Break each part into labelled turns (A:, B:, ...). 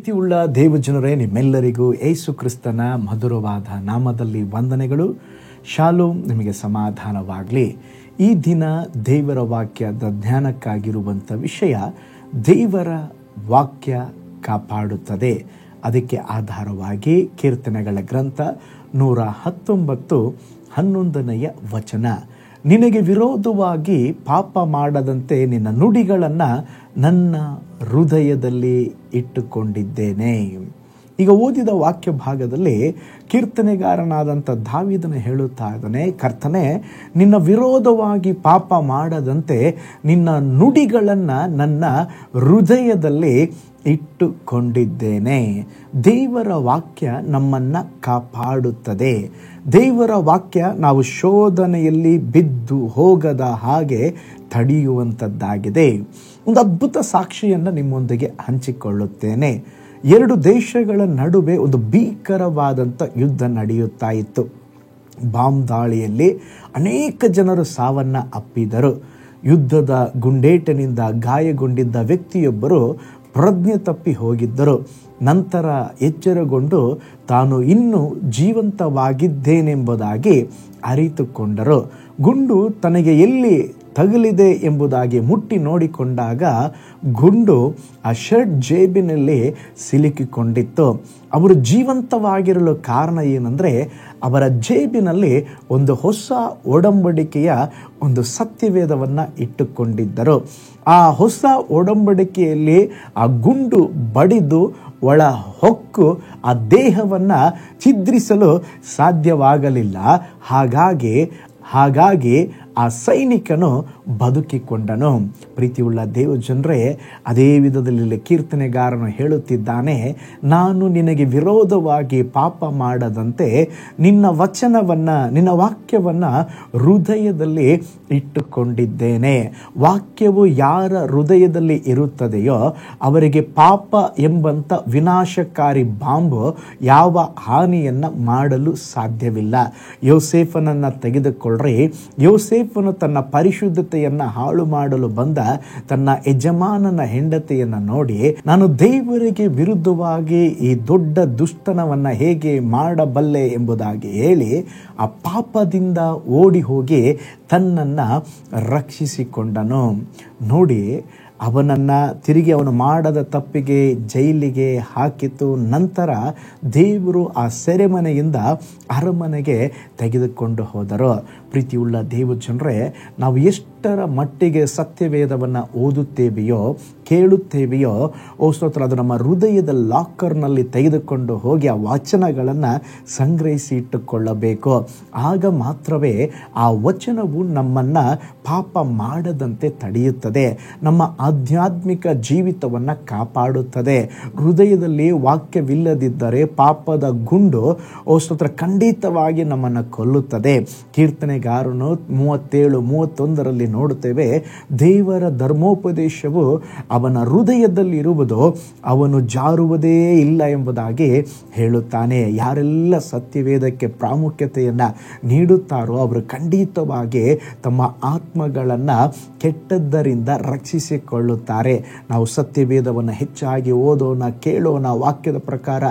A: ಪ್ರೀತಿಯುಳ್ಳ ದೇವಜನರೇ, ನಿಮ್ಮೆಲ್ಲರಿಗೂ ಯೇಸು ಕ್ರಿಸ್ತನ ಮಧುರವಾದ ನಾಮದಲ್ಲಿ ವಂದನೆಗಳು. ಶಾಲೋಮ್, ನಿಮಗೆ ಸಮಾಧಾನವಾಗಲಿ. ಈ ದಿನ ದೇವರ ವಾಕ್ಯದ ಧ್ಯಾನಕ್ಕಾಗಿರುವಂಥ ವಿಷಯ, ದೇವರ ವಾಕ್ಯ ಕಾಪಾಡುತ್ತದೆ. ಅದಕ್ಕೆ ಆಧಾರವಾಗಿ ಕೀರ್ತನೆಗಳ ಗ್ರಂಥ 119:11 ವಚನ, ನಿನಗೆ ವಿರೋಧವಾಗಿ ಪಾಪ ಮಾಡದಂತೆ ನಿನ್ನ ನುಡಿಗಳನ್ನು ನನ್ನ ಹೃದಯದಲ್ಲಿ ಇಟ್ಟುಕೊಂಡಿದ್ದೇನೆ. ಈಗ ಓದಿದ ವಾಕ್ಯ ಭಾಗದಲ್ಲಿ ಕೀರ್ತನೆಗಾರನಾದಂಥ ದಾವೀದನು ಹೇಳುತ್ತಾ ಇದ್ದಾನೆ, ಕರ್ತನೇ, ನಿನ್ನ ವಿರೋಧವಾಗಿ ಪಾಪ ಮಾಡದಂತೆ ನಿನ್ನ ನುಡಿಗಳನ್ನು ನನ್ನ ಹೃದಯದಲ್ಲಿ ಇಟ್ಟುಕೊಂಡಿದ್ದೇನೆ. ದೇವರ ವಾಕ್ಯ ನಮ್ಮನ್ನು ಕಾಪಾಡುತ್ತದೆ. ದೇವರ ವಾಕ್ಯ ನಾವು ಶೋಧನೆಯಲ್ಲಿ ಬಿದ್ದು ಹೋಗದ ಹಾಗೆ ತಡೆಯುವಂಥದ್ದಾಗಿದೆ. ಒಂದು ಅದ್ಭುತ ಸಾಕ್ಷಿಯನ್ನು ನಿಮ್ಮೊಂದಿಗೆ ಹಂಚಿಕೊಳ್ಳುತ್ತೇನೆ. 2 ದೇಶಗಳ ನಡುವೆ ಒಂದು ಭೀಕರವಾದಂಥ ಯುದ್ಧ ನಡೆಯುತ್ತಾ ಇತ್ತು. ಬಾಂಬ್ ದಾಳಿಯಲ್ಲಿ ಅನೇಕ ಜನರು ಸಾವನ್ನು ಅಪ್ಪಿದರು. ಯುದ್ಧದ ಗುಂಡೇಟಿನಿಂದ ಗಾಯಗೊಂಡಿದ್ದ ವ್ಯಕ್ತಿಯೊಬ್ಬರು ಪ್ರಜ್ಞೆ ತಪ್ಪಿ ಹೋಗಿದ್ದರು. ನಂತರ ಎಚ್ಚರಗೊಂಡು ತಾನು ಇನ್ನೂ ಜೀವಂತವಾಗಿದ್ದೇನೆಂಬುದಾಗಿ ಅರಿತುಕೊಂಡರು. ಗುಂಡು ತನಗೆ ಎಲ್ಲಿ ತಗುಲಿದೆ ಎಂಬುದಾಗಿ ಮುಟ್ಟಿ ನೋಡಿಕೊಂಡಾಗ ಗುಂಡು ಆ ಶರ್ಟ್ ಜೇಬಿನಲ್ಲಿ ಸಿಲುಕಿಕೊಂಡಿತ್ತು. ಅವರು ಜೀವಂತವಾಗಿರಲು ಕಾರಣ ಏನಂದರೆ, ಅವರ ಜೇಬಿನಲ್ಲಿ ಒಂದು ಹೊಸ ಒಡಂಬಡಿಕೆಯ ಒಂದು ಸತ್ಯವೇದವನ್ನು ಇಟ್ಟುಕೊಂಡಿದ್ದರು. ಆ ಹೊಸ ಒಡಂಬಡಿಕೆಯಲ್ಲಿ ಆ ಗುಂಡು ಬಡಿದು ಒಳ ಹೊಕ್ಕು ಆ ದೇಹವನ್ನು ಛಿದ್ರಿಸಲು ಸಾಧ್ಯವಾಗಲಿಲ್ಲ. ಹಾಗಾಗಿ ಆ ಸೈನಿಕನು ಬದುಕಿಕೊಂಡನು. ಪ್ರೀತಿಯುಳ್ಳ ದೇವಜನರೇ, ಅದೇ ವಿಧದಲ್ಲಿ ಕೀರ್ತನೆಗಾರನು ಹೇಳುತ್ತಿದ್ದಾನೆ, ನಾನು ನಿನಗೆ ವಿರೋಧವಾಗಿ ಪಾಪ ಮಾಡದಂತೆ ನಿನ್ನ ವಚನವನ್ನು, ನಿನ್ನ ವಾಕ್ಯವನ್ನು ಹೃದಯದಲ್ಲಿ ಇಟ್ಟುಕೊಂಡಿದ್ದೇನೆ. ವಾಕ್ಯವು ಯಾರ ಹೃದಯದಲ್ಲಿ ಇರುತ್ತದೆಯೋ ಅವರಿಗೆ ಪಾಪ ಎಂಬಂಥ ವಿನಾಶಕಾರಿ ಬಾಂಬು ಯಾವ ಹಾನಿಯನ್ನು ಮಾಡಲು ಸಾಧ್ಯವಿಲ್ಲ. ಯೋಸೇಫನನ್ನು ತೆಗೆದುಕೊಳ್ಳ್ರಿ. ಯೋಸೇಫನು ತನ್ನ ಪರಿಶುದ್ಧತೆಯನ್ನು ಹಾಳು ಮಾಡಲು ಬಂದ ತನ್ನ ಯಜಮಾನನ ಹೆಂಡತಿಯನ್ನು ನೋಡಿ, ನಾನು ದೇವರಿಗೆ ವಿರುದ್ಧವಾಗಿ ಈ ದೊಡ್ಡ ದುಷ್ಟನವನ್ನು ಹೇಗೆ ಮಾಡಬಲ್ಲೆ ಎಂಬುದಾಗಿ ಹೇಳಿ ಆ ಪಾಪದಿಂದ ಓಡಿ ಹೋಗಿ ತನ್ನನ್ನು ರಕ್ಷಿಸಿಕೊಂಡನು. ನೋಡಿ, ಅವನನ್ನು ತಿರುಗಿ ಅವನು ಮಾಡದ ತಪ್ಪಿಗೆ ಜೈಲಿಗೆ ಹಾಕಿತು. ನಂತರ ದೇವರು ಆ ಸೆರೆಮನೆಯಿಂದ ಅರಮನೆಗೆ ತೆಗೆದುಕೊಂಡು ಹೋದರು. ಪ್ರೀತಿಯುಳ್ಳ ದೇವಜನರೇ, ನಾವು ಎಷ್ಟರ ಮಟ್ಟಿಗೆ ಸತ್ಯವೇದವನ್ನು ಓದುತ್ತೇವೆಯೋ, ಕೇಳುತ್ತೇವೆಯೋ, ಸ್ತೋತ್ರ, ಅದು ನಮ್ಮ ಹೃದಯದ ಲಾಕರ್ನಲ್ಲಿ ತೆಗೆದುಕೊಂಡು ಹೋಗಿ ಆ ವಚನಗಳನ್ನು ಸಂಗ್ರಹಿಸಿ ಇಟ್ಟುಕೊಳ್ಳಬೇಕು. ಆಗ ಮಾತ್ರವೇ ಆ ವಚನವು ನಮ್ಮನ್ನು ಪಾಪ ಮಾಡದಂತೆ ತಡೆಯುತ್ತದೆ, ನಮ್ಮ ಆಧ್ಯಾತ್ಮಿಕ ಜೀವಿತವನ್ನು ಕಾಪಾಡುತ್ತದೆ. ಹೃದಯದಲ್ಲಿ ವಾಕ್ಯವಿಲ್ಲದಿದ್ದರೆ ಪಾಪದ ಗುಂಡು ಸ್ತೋತ್ರ ಖಂಡಿತವಾಗಿ ನಮ್ಮನ್ನು ಕೊಲ್ಲುತ್ತದೆ. ಕೀರ್ತನೆಗಾರನು 37:31 ನೋಡುತ್ತೇವೆ, ದೇವರ ಧರ್ಮೋಪದೇಶವು ಅವನ ಹೃದಯದಲ್ಲಿರುವುದು, ಅವನು ಜಾರುವುದೇ ಇಲ್ಲ ಎಂಬುದಾಗಿ ಹೇಳುತ್ತಾನೆ. ಯಾರೆಲ್ಲ ಸತ್ಯವೇದಕ್ಕೆ ಪ್ರಾಮುಖ್ಯತೆಯನ್ನು ನೀಡುತ್ತಾರೋ ಅವರು ಖಂಡಿತವಾಗಿ ತಮ್ಮ ಆತ್ಮಗಳನ್ನು ಕೆಟ್ಟದ್ದರಿಂದ ರಕ್ಷಿಸಿಕೊಳ್ಳುತ್ತಾರೆ. ನಾವು ಸತ್ಯವೇದವನ್ನು ಹೆಚ್ಚಾಗಿ ಓದೋಣ, ಕೇಳೋಣ, ವಾಕ್ಯದ ಪ್ರಕಾರ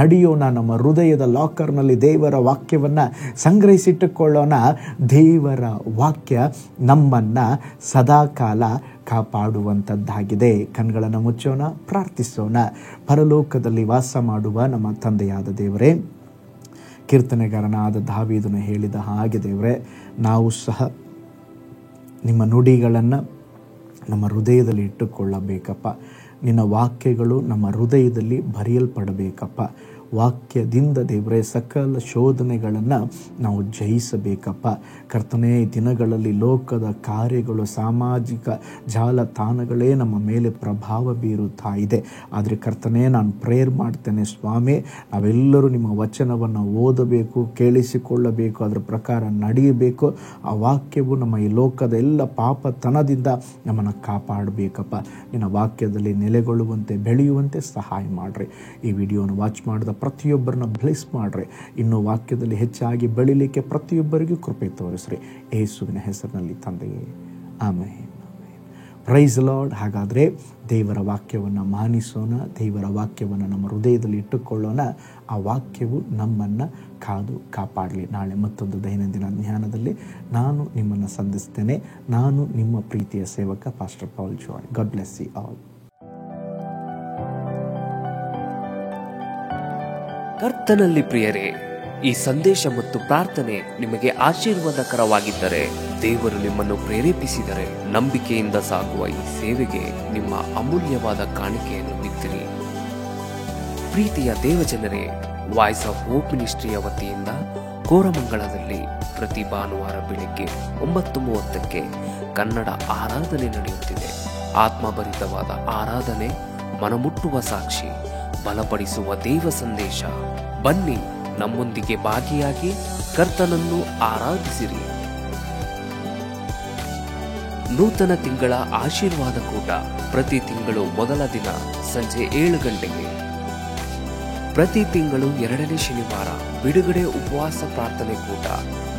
A: ನಡೆಯೋಣ, ನಮ್ಮ ಹೃದಯದ ಲಾಕರ್ನಲ್ಲಿ ದೇವರ ವಾಕ್ಯವನ್ನು ಸಂಗ್ರಹಿಸಿಟ್ಟುಕೊಳ್ಳೋಣ. ದೇವರ ವಾಕ್ಯ ನಮ್ಮನ್ನು ಸದಾಕಾಲ ಕಾಪಾಡುವಂಥದ್ದಾಗಿದೆ. ಕಣ್ಗಳನ್ನು ಮುಚ್ಚೋಣ, ಪ್ರಾರ್ಥಿಸೋಣ. ಪರಲೋಕದಲ್ಲಿ ವಾಸ ಮಾಡುವ ನಮ್ಮ ತಂದೆಯಾದ ದೇವರೇ, ಕೀರ್ತನೆಗಾರನಾದ ದಾವೀದನು ಹೇಳಿದ ಹಾಗೆ ದೇವರೇ, ನಾವು ಸಹ ನಿಮ್ಮ ನುಡಿಗಳನ್ನು ನಮ್ಮ ಹೃದಯದಲ್ಲಿ ಇಟ್ಟುಕೊಳ್ಳಬೇಕಪ್ಪ. ನಿನ್ನ ವಾಕ್ಯಗಳು ನಮ್ಮ ಹೃದಯದಲ್ಲಿ ಬರೆಯಲ್ಪಡಬೇಕಪ್ಪ. ವಾಕ್ಯದಿಂದ ದೇವರೇ ಸಕಲ ಶೋಧನೆಗಳನ್ನು ನಾವು ಜಯಿಸಬೇಕಪ್ಪ. ಕರ್ತನೇ, ದಿನಗಳಲ್ಲಿ ಲೋಕದ ಕಾರ್ಯಗಳು, ಸಾಮಾಜಿಕ ಜಾಲತಾಣಗಳೇ ನಮ್ಮ ಮೇಲೆ ಪ್ರಭಾವ ಬೀರುತ್ತಾ ಇದೆ. ಆದರೆ ಕರ್ತನೇ, ನಾನು ಪ್ರೇಯರ್ ಮಾಡ್ತೇನೆ ಸ್ವಾಮಿ, ನಾವೆಲ್ಲರೂ ನಿಮ್ಮ ವಚನವನ್ನು ಓದಬೇಕು, ಕೇಳಿಸಿಕೊಳ್ಳಬೇಕು, ಅದರ ಪ್ರಕಾರ ನಡೆಯಬೇಕು. ಆ ವಾಕ್ಯವು ನಮ್ಮ ಈ ಲೋಕದ ಎಲ್ಲ ಪಾಪತನದಿಂದ ನಮ್ಮನ್ನು ಕಾಪಾಡಬೇಕಪ್ಪ. ನಿನ್ನ ವಾಕ್ಯದಲ್ಲಿ ನೆಲೆಗೊಳ್ಳುವಂತೆ, ಬೆಳೆಯುವಂತೆ ಸಹಾಯ ಮಾಡಿರಿ. ಈ ವಿಡಿಯೋನ ವಾಚ್ ಮಾಡಿದ ಪ್ರತಿಯೊಬ್ಬರನ್ನ ಬ್ಲೆಸ್ ಮಾಡ್ರಿ. ಇನ್ನು ವಾಕ್ಯದಲ್ಲಿ ಹೆಚ್ಚಾಗಿ ಬೆಳಿಲಿಕ್ಕೆ ಪ್ರತಿಯೊಬ್ಬರಿಗೂ ಕೃಪೆ ತೋರಿಸ್ರಿ. ಯೇಸುವಿನ ಹೆಸರಿನಲ್ಲಿ ತಂದೆಯೇ, ಆಮೆನ್. Price lord. ಹಾಗಾದರೆ ದೇವರ ವಾಕ್ಯವನ್ನು ಮಾನಿಸೋಣ, ದೇವರ ವಾಕ್ಯವನ್ನು ನಮ್ಮ ಹೃದಯದಲ್ಲಿ ಇಟ್ಟುಕೊಳ್ಳೋಣ. ಆ ವಾಕ್ಯವು ನಮ್ಮನ್ನು ಕಾದು ಕಾಪಾಡಲಿ. ನಾಳೆ ಮತ್ತೊಂದು ದೈನಂದಿನ ಜ್ಞಾನದಲ್ಲಿ ನಾನು ನಿಮ್ಮನ್ನು ಸಂಧಿಸ್ತೇನೆ. ನಾನು ನಿಮ್ಮ ಪ್ರೀತಿಯ ಸೇವಕ pastor Paul Joy. God bless you all.
B: ಕರ್ತನಲ್ಲಿ ಪ್ರಿಯರೇ, ಈ ಸಂದೇಶ ಮತ್ತು ಪ್ರಾರ್ಥನೆ ನಿಮಗೆ ಆಶೀರ್ವಾದಕರವಾಗಿದ್ದರೆ, ದೇವರು ನಿಮ್ಮನ್ನು ಪ್ರೇರೇಪಿಸಿದರೆ, ನಂಬಿಕೆಯಿಂದ ಸಾಗುವ ಈ ಸೇವೆಗೆ ನಿಮ್ಮ ಅಮೂಲ್ಯವಾದ ಕಾಣಿಕೆಯನ್ನು ಬಿತ್ತಿರಿ. ಪ್ರೀತಿಯ ದೇವಜನರೇ, ವಾಯ್ಸ್ ಆಫ್ ಹೋಪ್ ಮಿನಿಸ್ಟ್ರಿಯ ವತಿಯಿಂದ ಕೋರಮಂಗಲದಲ್ಲಿ ಪ್ರತಿ ಭಾನುವಾರ ಬೆಳಿಗ್ಗೆ 9:30ಕ್ಕೆ ಕನ್ನಡ ಆರಾಧನೆ ನಡೆಯುತ್ತಿದೆ. ಆತ್ಮಭರಿತವಾದ ಆರಾಧನೆ, ಮನಮುಟ್ಟುವ ಸಾಕ್ಷಿ, ಬಲಪಡಿಸುವ ದೇವ ಸಂದೇಶ. ಬನ್ನಿ, ನಮ್ಮೊಂದಿಗೆ ಭಾಗಿಯಾಗಿ ಕರ್ತನನ್ನು ಆರಾಧಿಸಿರಿ. ನೂತನ ತಿಂಗಳ ಆಶೀರ್ವಾದ ಕೂಟ ಪ್ರತಿ ತಿಂಗಳು ಮೊದಲ ದಿನ ಸಂಜೆ 7 ಗಂಟೆಗೆ. ಪ್ರತಿ ತಿಂಗಳು 2ನೇ ಶನಿವಾರ ಬಿಡುಗಡೆ ಉಪವಾಸ ಪ್ರಾರ್ಥನೆ ಕೂಟ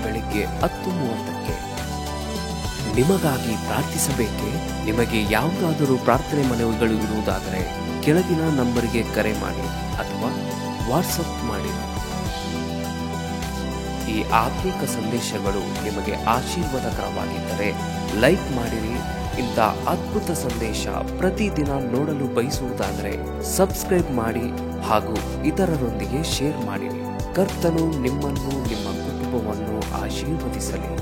B: ಬೆಳಿಗ್ಗೆ 10:30ಕ್ಕೆ. ನಿಮಗಾಗಿ ಪ್ರಾರ್ಥಿಸಬೇಕೆ? ನಿಮಗೆ ಯಾವುದಾದರೂ ಪ್ರಾರ್ಥನೆ ಮನವಿಗಳು ಇರುವುದಾದರೆ ಕೆಳಗಿನ ನಂಬರಿಗೆ ಕರೆ ಮಾಡಿ ಅಥವಾ ವಾಟ್ಸಪ್ ಮಾಡಿ. ಈ ಆತ್ಮಿಕ ಸಂದೇಶಗಳು ನಿಮಗೆ ಆಶೀರ್ವಾದಕರವಾಗಿದ್ದರೆ ಲೈಕ್ ಮಾಡಿರಿ. ಇಂಥ ಅದ್ಭುತ ಸಂದೇಶ ಪ್ರತಿದಿನ ನೋಡಲು ಬಯಸುವುದಾದರೆ ಸಬ್ಸ್ಕ್ರೈಬ್ ಮಾಡಿ ಹಾಗೂ ಇತರರೊಂದಿಗೆ ಶೇರ್ ಮಾಡಿರಿ. ಕರ್ತನು ನಿಮ್ಮನ್ನು, ನಿಮ್ಮ ಕುಟುಂಬವನ್ನು ಆಶೀರ್ವದಿಸಲಿ.